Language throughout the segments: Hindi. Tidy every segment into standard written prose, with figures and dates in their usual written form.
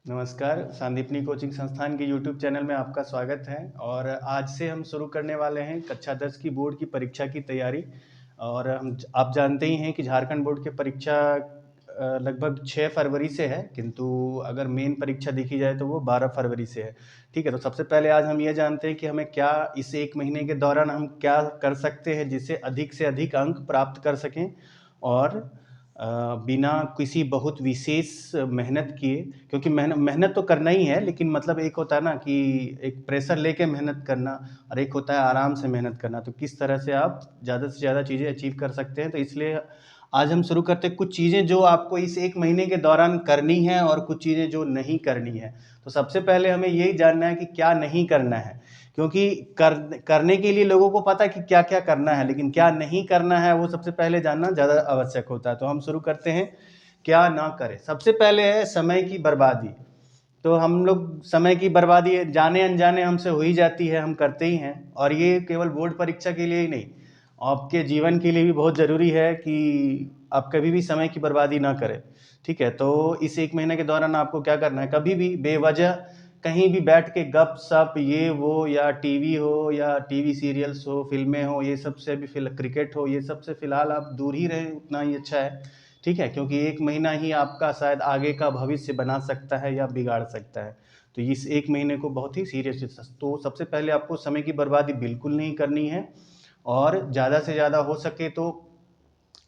नमस्कार, सांदीपनी कोचिंग संस्थान के यूट्यूब चैनल में आपका स्वागत है। और आज से हम शुरू करने वाले हैं कक्षा 10 की बोर्ड की परीक्षा की तैयारी। और आप जानते ही हैं कि झारखंड बोर्ड की परीक्षा लगभग 6 फरवरी से है, किंतु अगर मेन परीक्षा देखी जाए तो वो 12 फरवरी से है। ठीक है, तो सबसे पहले आज हम ये जानते हैं कि हमें क्या इस 1 महीने के दौरान हम क्या कर सकते हैं जिससे अधिक से अधिक अंक प्राप्त कर सकें और बिना किसी बहुत विशेष मेहनत किए। क्योंकि मेहनत तो करना ही है, लेकिन मतलब एक होता है ना कि एक प्रेशर लेके मेहनत करना और एक होता है आराम से मेहनत करना। तो किस तरह से आप ज़्यादा से ज़्यादा चीज़ें अचीव कर सकते हैं, तो इसलिए आज हम शुरू करते हैं कुछ चीज़ें जो आपको इस 1 महीने के दौरान करनी है और कुछ चीज़ें जो नहीं करनी है। तो सबसे पहले हमें यही जानना है कि क्या नहीं करना है, क्योंकि करने के लिए लोगों को पता है कि क्या क्या करना है, लेकिन क्या नहीं करना है वो सबसे पहले जानना ज़्यादा आवश्यक होता है। तो हम शुरू करते हैं क्या ना करें। सबसे पहले है समय की बर्बादी। तो हम लोग समय की बर्बादी जाने अनजाने हमसे हो ही जाती है, हम करते ही हैं। और ये केवल बोर्ड परीक्षा के लिए ही नहीं, आपके जीवन के लिए भी बहुत ज़रूरी है कि आप कभी भी समय की बर्बादी ना करें। ठीक है, तो इस 1 महीने के दौरान आपको क्या करना है, कभी भी बेवजह कहीं भी बैठ के गप सप ये वो या टीवी हो या टीवी सीरियल्स हो, फिल्में हो, ये सब से भी क्रिकेट हो, ये सब से फिलहाल आप दूर ही रहें, उतना ही अच्छा है। ठीक है, क्योंकि 1 महीना ही आपका शायद आगे का भविष्य बना सकता है या बिगाड़ सकता है। तो इस 1 महीने को बहुत ही सीरियस, तो सबसे पहले आपको समय की बर्बादी बिल्कुल नहीं करनी है। और ज़्यादा से ज़्यादा हो सके तो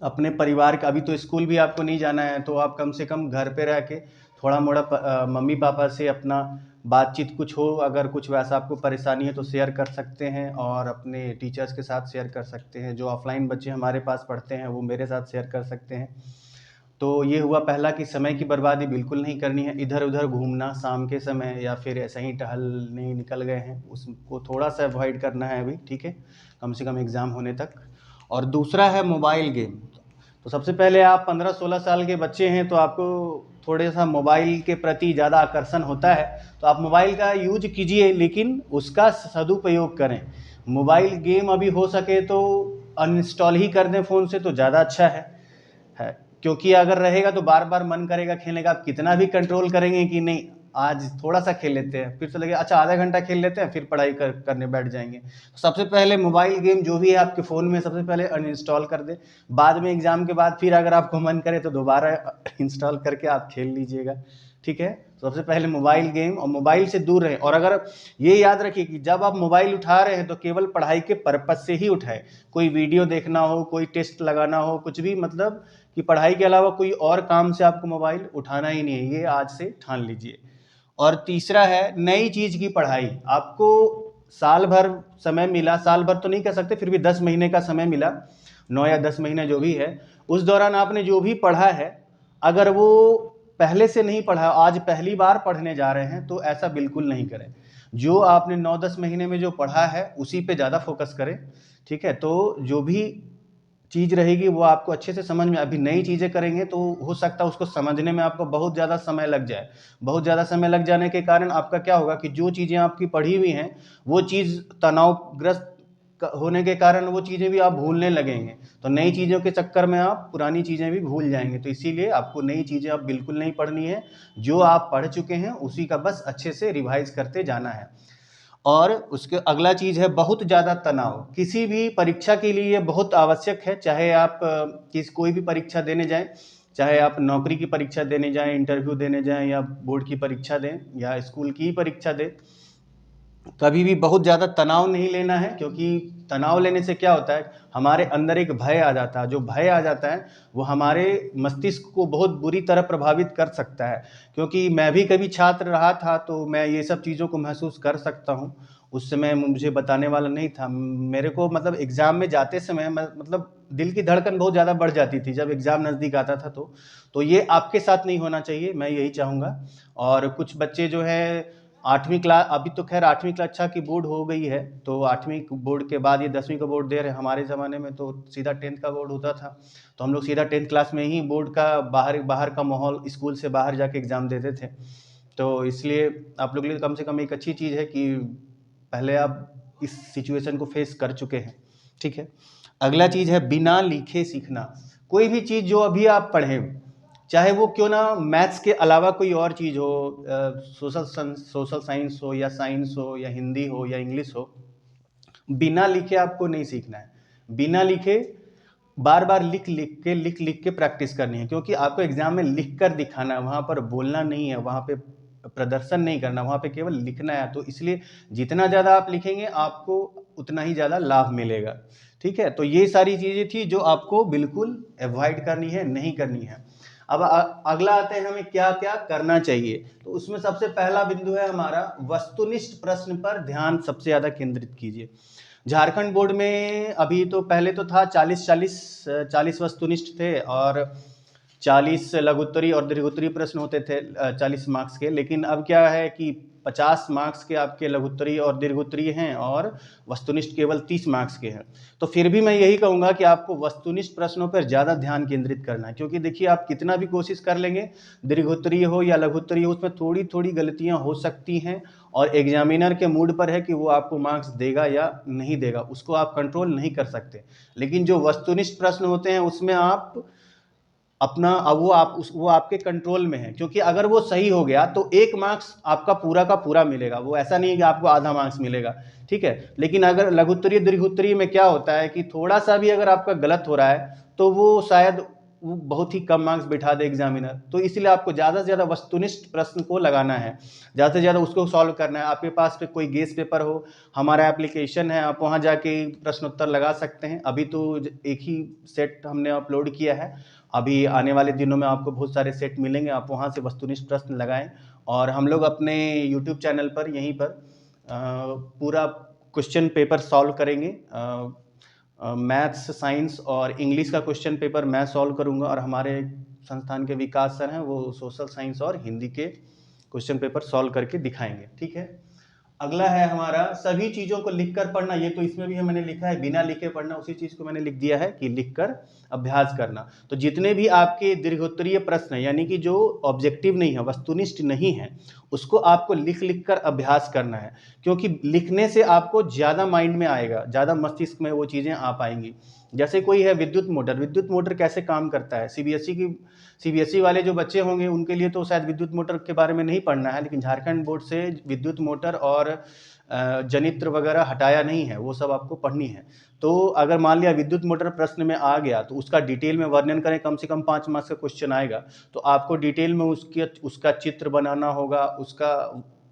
अपने परिवार का, अभी तो स्कूल भी आपको नहीं जाना है, तो आप कम से कम घर पे रह के थोड़ा मोड़ा मम्मी पापा से अपना बातचीत कुछ हो, अगर कुछ वैसा आपको परेशानी है तो शेयर कर सकते हैं, और अपने टीचर्स के साथ शेयर कर सकते हैं। जो ऑफलाइन बच्चे हमारे पास पढ़ते हैं वो मेरे साथ शेयर कर सकते हैं। तो ये हुआ पहला कि समय की बर्बादी बिल्कुल नहीं करनी है। इधर उधर घूमना शाम के समय या फिर ऐसे ही टहलने निकल गए हैं, उसको थोड़ा सा अवॉइड करना है अभी। ठीक है, कम से कम एग्ज़ाम होने तक। और दूसरा है मोबाइल गेम। तो सबसे पहले आप 15-16 साल के बच्चे हैं, तो आपको थोड़े सा मोबाइल के प्रति ज़्यादा आकर्षण होता है, तो आप मोबाइल का यूज कीजिए, लेकिन उसका सदुपयोग करें। मोबाइल गेम अभी हो सके तो अनइंस्टॉल ही कर दें फ़ोन से, तो ज़्यादा अच्छा है। क्योंकि अगर रहेगा तो बार बार मन करेगा खेलने का। आप कितना भी कंट्रोल करेंगे कि नहीं आज थोड़ा सा खेल लेते हैं, फिर से लगे अच्छा आधा घंटा खेल लेते हैं, फिर पढ़ाई करने बैठ जाएंगे। तो सबसे पहले मोबाइल गेम जो भी है आपके फ़ोन में, सबसे पहले अनइंस्टॉल कर दें। बाद में एग्ज़ाम के बाद फिर अगर आपको मन करे तो दोबारा इंस्टॉल करके आप खेल लीजिएगा। ठीक है, सबसे पहले मोबाइल गेम और मोबाइल से दूर रहें। और अगर ये याद रखिए कि जब आप मोबाइल उठा रहे हैं तो केवल पढ़ाई के पर्पज़ से ही उठाएं। कोई वीडियो देखना हो, कोई टेस्ट लगाना हो, कुछ भी, मतलब कि पढ़ाई के अलावा कोई और काम से आपको मोबाइल उठाना ही नहीं है, ये आज से ठान लीजिए। और तीसरा है नई चीज़ की पढ़ाई। आपको साल भर समय मिला, साल भर तो नहीं कह सकते, फिर भी 10 महीने का समय मिला, 9 या 10 महीने जो भी है, उस दौरान आपने जो भी पढ़ा है, अगर वो पहले से नहीं पढ़ा, आज पहली बार पढ़ने जा रहे हैं, तो ऐसा बिल्कुल नहीं करें। जो आपने 9-10 महीने में जो पढ़ा है उसी पे ज़्यादा फोकस करें। ठीक है, तो जो भी चीज़ रहेगी वो आपको अच्छे से समझ में, अभी नई चीज़ें करेंगे तो हो सकता है उसको समझने में आपको बहुत ज़्यादा समय लग जाए। बहुत ज़्यादा समय लग जाने के कारण आपका क्या होगा कि जो चीज़ें आपकी पढ़ी हुई हैं वो चीज़ तनावग्रस्त होने के कारण वो चीज़ें भी आप भूलने लगेंगे। तो नई चीज़ों के चक्कर में आप पुरानी चीज़ें भी भूल जाएंगे। तो इसीलिए आपको नई चीज़ें अब बिल्कुल नहीं पढ़नी है, जो आप पढ़ चुके हैं उसी का बस अच्छे से रिवाइज करते जाना है। और उसके अगला चीज़ है बहुत ज़्यादा तनाव। किसी भी परीक्षा के लिए ये बहुत आवश्यक है, चाहे आप कोई भी परीक्षा देने जाएं, चाहे आप नौकरी की परीक्षा देने जाएं, इंटरव्यू देने जाएं, या बोर्ड की परीक्षा दें, या स्कूल की परीक्षा दें, कभी भी बहुत ज़्यादा तनाव नहीं लेना है। क्योंकि तनाव लेने से क्या होता है, हमारे अंदर एक भय आ जाता है। जो भय आ जाता है वो हमारे मस्तिष्क को बहुत बुरी तरह प्रभावित कर सकता है। क्योंकि मैं भी कभी छात्र रहा था, तो मैं ये सब चीज़ों को महसूस कर सकता हूँ। उस समय मुझे बताने वाला नहीं था मेरे को, मतलब एग्ज़ाम में जाते समय मतलब दिल की धड़कन बहुत ज़्यादा बढ़ जाती थी जब एग्ज़ाम नज़दीक आता था। तो ये आपके साथ नहीं होना चाहिए, मैं यही चाहूँगा। और कुछ बच्चे जो है 8वीं क्लास, अभी तो खैर 8वीं कक्षा की बोर्ड हो गई है, तो 8वीं बोर्ड के बाद ये 10वीं का बोर्ड दे रहे हैं। हमारे ज़माने में तो सीधा 10th का बोर्ड होता था, तो हम लोग सीधा 10th क्लास में ही बोर्ड का बाहर बाहर का माहौल, स्कूल से बाहर जाके एग्ज़ाम देते थे। तो इसलिए आप लोग के लिए कम से कम एक अच्छी चीज़ है कि पहले आप इस सिचुएशन को फेस कर चुके हैं। ठीक है, अगला चीज़ है बिना लिखे सीखना। कोई भी चीज़ जो अभी आप पढ़ें, चाहे वो क्यों ना मैथ्स के अलावा कोई और चीज़ हो, सोशल साइंस हो या साइंस हो या हिंदी हो या इंग्लिश हो, बिना लिखे आपको नहीं सीखना है। बिना लिखे बार बार लिख के प्रैक्टिस करनी है, क्योंकि आपको एग्जाम में लिख कर दिखाना है, वहाँ पर बोलना नहीं है, वहाँ पे प्रदर्शन नहीं करना, वहाँ पे केवल लिखना है। तो इसलिए जितना ज़्यादा आप लिखेंगे आपको उतना ही ज़्यादा लाभ मिलेगा। ठीक है, तो ये सारी चीज़ें थी जो आपको बिल्कुल अवॉइड करनी है, नहीं करनी है। अब अगला आते हैं हमें क्या क्या करना चाहिए। तो उसमें सबसे पहला बिंदु है हमारा वस्तुनिष्ठ प्रश्न पर ध्यान सबसे ज़्यादा केंद्रित कीजिए। झारखंड बोर्ड में अभी तो पहले तो था 40 वस्तुनिष्ठ थे और 40 लघुत्तरी और दीर्घोत्तरी प्रश्न होते थे 40 मार्क्स के। लेकिन अब क्या है कि 50 मार्क्स के आपके लघुत्तरी और दीर्घोत्तरी हैं और वस्तुनिष्ठ केवल 30 मार्क्स के हैं। तो फिर भी मैं यही कहूँगा कि आपको वस्तुनिष्ठ प्रश्नों पर ज़्यादा ध्यान केंद्रित करना है, क्योंकि देखिए आप कितना भी कोशिश कर लेंगे, दीर्घोत्तरी हो या लघुत्तरी हो, उसमें थोड़ी थोड़ी गलतियाँ हो सकती हैं और एग्जामिनर के मूड पर है कि वो आपको मार्क्स देगा या नहीं देगा, उसको आप कंट्रोल नहीं कर सकते। लेकिन जो वस्तुनिष्ठ प्रश्न होते हैं उसमें आप अपना वो आपके कंट्रोल में है, क्योंकि अगर वो सही हो गया तो 1 मार्क्स आपका पूरा का पूरा मिलेगा, वो ऐसा नहीं है कि आपको आधा मार्क्स मिलेगा। ठीक है, लेकिन अगर लघुत्तरी दीर्घोत्तरी में क्या होता है कि थोड़ा सा भी अगर आपका गलत हो रहा है तो वो शायद वो बहुत ही कम मार्क्स बिठा दे एग्जामिनर। तो इसलिए आपको ज़्यादा से ज़्यादा वस्तुनिष्ठ प्रश्न को लगाना है, ज़्यादा से ज़्यादा उसको सॉल्व करना है। आपके पास पे कोई गेस पेपर हो, हमारा एप्लीकेशन है, आप वहाँ जाके प्रश्न उत्तर लगा सकते हैं। अभी तो एक ही सेट हमने अपलोड किया है, अभी आने वाले दिनों में आपको बहुत सारे सेट मिलेंगे, आप वहाँ से वस्तुनिष्ठ प्रश्न लगाएं। और हम लोग अपने यूट्यूब चैनल पर यहीं पर पूरा क्वेश्चन पेपर सॉल्व करेंगे। मैथ्स, साइंस और इंग्लिश का क्वेश्चन पेपर मैं सॉल्व करूंगा और हमारे संस्थान के विकास सर हैं वो सोशल साइंस और हिंदी के क्वेश्चन पेपर सॉल्व करके दिखाएंगे। ठीक है, अगला है हमारा सभी चीज़ों को लिखकर पढ़ना। ये तो इसमें भी है, मैंने लिखा है बिना लिखे पढ़ना, उसी चीज़ को मैंने लिख दिया है कि लिखकर अभ्यास करना। तो जितने भी आपके दीर्घोत्तरीय प्रश्न हैं, यानी कि जो ऑब्जेक्टिव नहीं है, वस्तुनिष्ठ नहीं है, उसको आपको लिख लिख कर अभ्यास करना है, क्योंकि लिखने से आपको ज़्यादा माइंड में आएगा, ज़्यादा मस्तिष्क में वो चीज़ें आ पाएंगी। जैसे कोई है विद्युत मोटर कैसे काम करता है, सीबीएसई वाले जो बच्चे होंगे उनके लिए तो शायद विद्युत मोटर के बारे में नहीं पढ़ना है, लेकिन झारखंड बोर्ड से विद्युत मोटर और जनित्र वगैरह हटाया नहीं है, वो सब आपको पढ़नी है। तो अगर मान लिया विद्युत मोटर प्रश्न में आ गया तो उसका डिटेल में वर्णन करें, कम से कम 5 मार्क्स का क्वेश्चन आएगा, तो आपको डिटेल में उसका चित्र बनाना होगा, उसका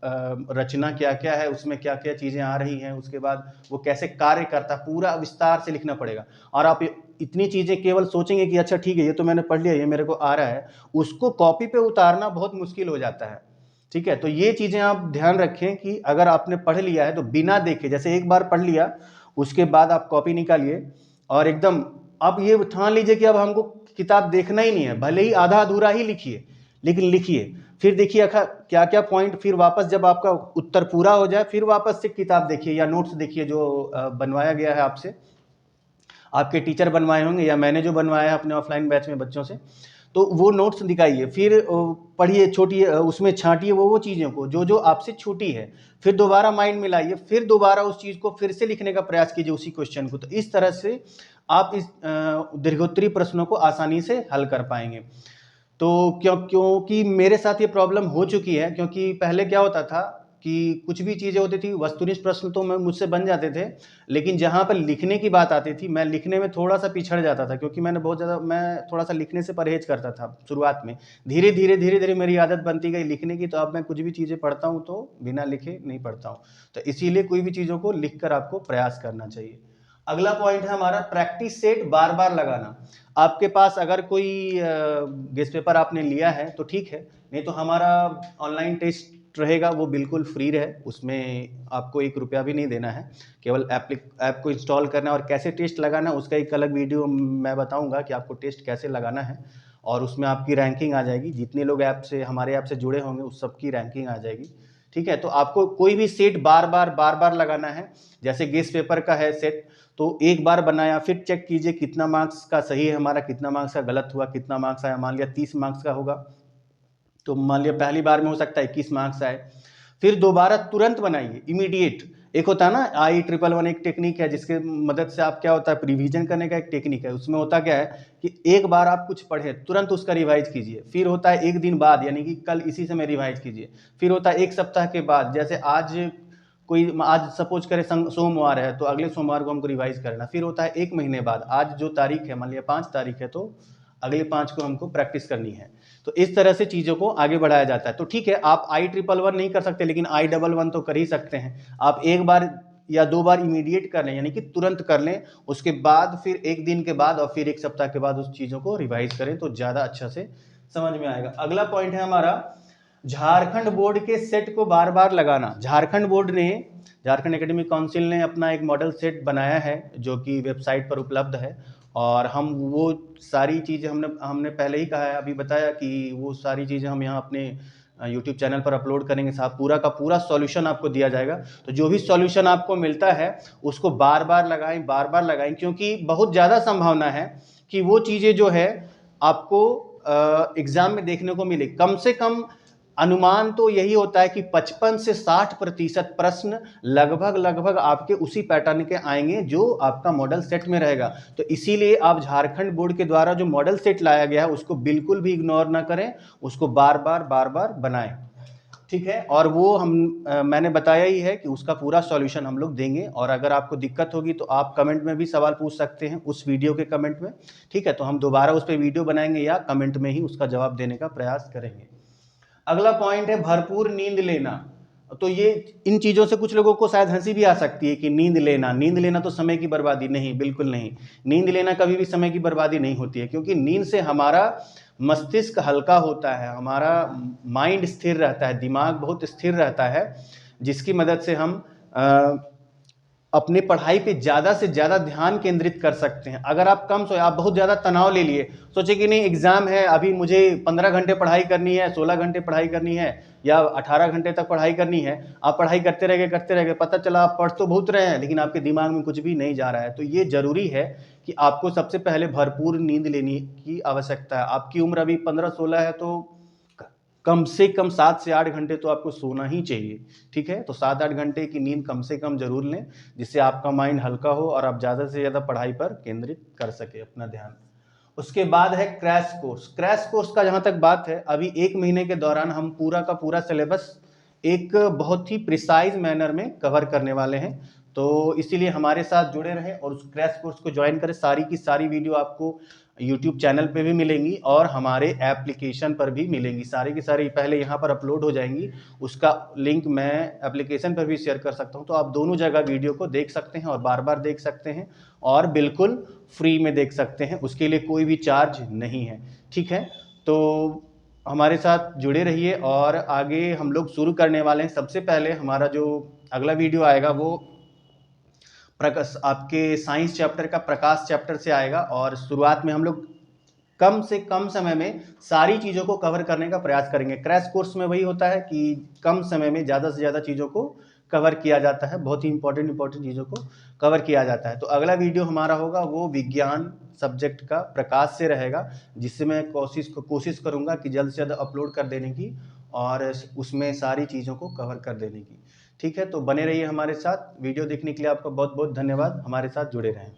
रचना क्या क्या है, उसमें क्या क्या चीज़ें आ रही हैं, उसके बाद वो कैसे कार्य करता है, पूरा विस्तार से लिखना पड़ेगा। और आप इतनी चीज़ें केवल सोचेंगे कि अच्छा ठीक है ये तो मैंने पढ़ लिया, ये मेरे को आ रहा है, उसको कॉपी पे उतारना बहुत मुश्किल हो जाता है। ठीक है, तो ये चीज़ें आप ध्यान रखें कि अगर आपने पढ़ लिया है तो बिना देखे, जैसे एक बार पढ़ लिया उसके बाद आप कॉपी निकालिए और एकदम अब ये ठान लीजिए कि अब हमको किताब देखना ही नहीं है, भले ही आधा अधूरा ही लिखिए लेकिन लिखिए। फिर देखिए क्या क्या पॉइंट, फिर वापस जब आपका उत्तर पूरा हो जाए फिर वापस से किताब देखिए या नोट्स देखिए जो बनवाया गया है आपसे, आपके टीचर बनवाए होंगे या मैंने जो बनवाया है अपने ऑफलाइन बैच में बच्चों से, तो वो नोट्स दिखाइए, फिर पढ़िए, छोटी उसमें छांटिए वो चीज़ों को जो जो आपसे छूटी है, फिर दोबारा माइंड में लाइए, फिर दोबारा उस चीज़ को फिर से लिखने का प्रयास कीजिए उसी क्वेश्चन को। तो इस तरह से आप इस दीर्घोत्तरी प्रश्नों को आसानी से हल कर पाएंगे। तो क्योंकि मेरे साथ ये प्रॉब्लम हो चुकी है, क्योंकि पहले क्या होता था कि कुछ भी चीज़ें होती थी, वस्तुनिष्ठ प्रश्न तो मुझसे बन जाते थे, लेकिन जहाँ पर लिखने की बात आती थी मैं लिखने में थोड़ा सा पिछड़ जाता था, क्योंकि मैं थोड़ा सा लिखने से परहेज करता था शुरुआत में। धीरे धीरे मेरी आदत बनती गई लिखने की, तो अब मैं कुछ भी चीज़ें पढ़ता हूँ तो बिना लिखे नहीं पढ़ता हूँ। तो इसीलिए कोई भी चीज़ों को लिख कर आपको प्रयास करना चाहिए। अगला पॉइंट है हमारा प्रैक्टिस सेट बार बार लगाना। आपके पास अगर कोई गेस्ट पेपर आपने लिया है तो ठीक है, नहीं तो हमारा ऑनलाइन टेस्ट रहेगा, वो बिल्कुल फ्री रहे, उसमें आपको 1 रुपया भी नहीं देना है, केवल ऐप को इंस्टॉल करना है। और कैसे टेस्ट लगाना है उसका एक अलग वीडियो मैं बताऊंगा कि आपको टेस्ट कैसे लगाना है, और उसमें आपकी रैंकिंग आ जाएगी, जितने लोग हमारे ऐप से जुड़े होंगे उस सबकी रैंकिंग आ जाएगी। ठीक है, तो आपको कोई भी सेट बार बार लगाना है। जैसे गेस्ट पेपर का है सेट, तो एक बार बनाया फिर चेक कीजिए कितना मार्क्स का सही है हमारा, कितना मार्क्स का गलत हुआ, कितना मार्क्स आया। मान लिया 30 मार्क्स का होगा तो मान लिया पहली बार में हो सकता है 21 मार्क्स आए। फिर दोबारा तुरंत बनाइए, इमीडिएट, एक होता है ना IEEE एक टेक्निक है जिसके मदद से आप क्या होता है रिवीजन करने का एक टेक्निक है। उसमें होता क्या है कि एक बार आप कुछ पढ़े तुरंत उसका रिवाइज कीजिए, फिर होता है एक दिन बाद यानी कि कल इसी समय रिवाइज कीजिए, फिर होता है एक सप्ताह के बाद, जैसे आज सपोज करें सोमवार है तो अगले सोमवार को हमको रिवाइज करना, फिर होता है एक महीने बाद, आज जो तारीख है मान लिया 5 तारीख है तो अगले 5 को हमको प्रैक्टिस करनी है। तो इस तरह से चीज़ों को आगे बढ़ाया जाता है। तो ठीक है, आप IEEE नहीं कर सकते लेकिन I11 तो कर ही सकते हैं। आप एक बार या 2 बार इमीडिएट कर लें यानी कि तुरंत कर लें, उसके बाद फिर एक दिन के बाद और फिर एक सप्ताह के बाद उस चीज़ों को रिवाइज करें तो ज़्यादा अच्छा से समझ में आएगा। अगला पॉइंट है हमारा झारखंड बोर्ड के सेट को बार बार लगाना। झारखंड एकेडमिक काउंसिल ने अपना एक मॉडल सेट बनाया है जो कि वेबसाइट पर उपलब्ध है, और हम वो सारी चीज़ें हमने पहले ही कहा है, अभी बताया कि वो सारी चीज़ें हम यहाँ अपने यूट्यूब चैनल पर अपलोड करेंगे। साहब पूरा का पूरा सॉल्यूशन आपको दिया जाएगा। तो जो भी सॉल्यूशन आपको मिलता है उसको बार बार लगाएं, क्योंकि बहुत ज़्यादा संभावना है कि वो चीज़ें जो है आपको एग्जाम में देखने को मिले। कम से कम अनुमान तो यही होता है कि 55 से 60% प्रश्न लगभग आपके उसी पैटर्न के आएंगे जो आपका मॉडल सेट में रहेगा। तो इसीलिए आप झारखंड बोर्ड के द्वारा जो मॉडल सेट लाया गया है उसको बिल्कुल भी इग्नोर ना करें, उसको बार बार बनाएं, ठीक है। और वो मैंने बताया ही है कि उसका पूरा सॉल्यूशन हम लोग देंगे, और अगर आपको दिक्कत होगी तो आप कमेंट में भी सवाल पूछ सकते हैं उस वीडियो के कमेंट में, ठीक है। तो हम दोबारा उस पर वीडियो बनाएंगे या कमेंट में ही उसका जवाब देने का प्रयास करेंगे। अगला पॉइंट है भरपूर नींद लेना। तो ये इन चीज़ों से कुछ लोगों को शायद हंसी भी आ सकती है कि नींद लेना तो समय की बर्बादी। नहीं, बिल्कुल नहीं। नींद लेना कभी भी समय की बर्बादी नहीं होती है, क्योंकि नींद से हमारा मस्तिष्क हल्का होता है, हमारा माइंड स्थिर रहता है, दिमाग बहुत स्थिर रहता है, जिसकी मदद से हम अपने पढ़ाई पे ज़्यादा से ज़्यादा ध्यान केंद्रित कर सकते हैं। अगर आप कम सोए, आप बहुत ज़्यादा तनाव ले लिए, सोचे कि नहीं एग्जाम है अभी मुझे 15 घंटे पढ़ाई करनी है, 16 घंटे पढ़ाई करनी है या 18 घंटे तक पढ़ाई करनी है, आप पढ़ाई करते रह गए, पता चला आप पढ़ तो बहुत रहे हैं लेकिन आपके दिमाग में कुछ भी नहीं जा रहा है। तो ये जरूरी है कि आपको सबसे पहले भरपूर नींद लेने की आवश्यकता है। आपकी उम्र अभी 15-16 है तो कम से कम 7 से 8 घंटे तो आपको सोना ही चाहिए, ठीक है। तो 7-8 घंटे की नींद कम से कम जरूर लें, जिससे आपका माइंड हल्का हो और आप ज़्यादा से ज़्यादा पढ़ाई पर केंद्रित कर सके अपना ध्यान। उसके बाद है क्रैश कोर्स का जहाँ तक बात है, अभी 1 महीने के दौरान हम पूरा का पूरा सिलेबस एक बहुत ही प्रिसाइज मैनर में कवर करने वाले हैं। तो इसीलिए हमारे साथ जुड़े रहें और उस क्रैश कोर्स को ज्वाइन करें। सारी की सारी वीडियो आपको यूट्यूब चैनल पे भी मिलेंगी और हमारे एप्लीकेशन पर भी मिलेंगी। सारी की सारी पहले यहाँ पर अपलोड हो जाएंगी, उसका लिंक मैं एप्लीकेशन पर भी शेयर कर सकता हूँ। तो आप दोनों जगह वीडियो को देख सकते हैं और बार बार देख सकते हैं और बिल्कुल फ्री में देख सकते हैं, उसके लिए कोई भी चार्ज नहीं है, ठीक है। तो हमारे साथ जुड़े रहिए और आगे हम लोग शुरू करने वाले हैं। सबसे पहले हमारा जो अगला वीडियो आएगा वो आपके साइंस चैप्टर का प्रकाश चैप्टर से आएगा, और शुरुआत में हम लोग कम से कम समय में सारी चीज़ों को कवर करने का प्रयास करेंगे। क्रैश कोर्स में वही होता है कि कम समय में ज़्यादा से ज़्यादा चीज़ों को कवर किया जाता है, बहुत ही इंपॉर्टेंट चीज़ों को कवर किया जाता है। तो अगला वीडियो हमारा होगा वो विज्ञान सब्जेक्ट का प्रकाश से रहेगा, जिससे मैं कोशिश करूँगा कि जल्द से ज़्यादा अपलोड कर देने की और उसमें सारी चीज़ों को कवर कर देने की, ठीक है। तो बने रहिए हमारे साथ। वीडियो देखने के लिए आपका बहुत बहुत धन्यवाद। हमारे साथ जुड़े रहें।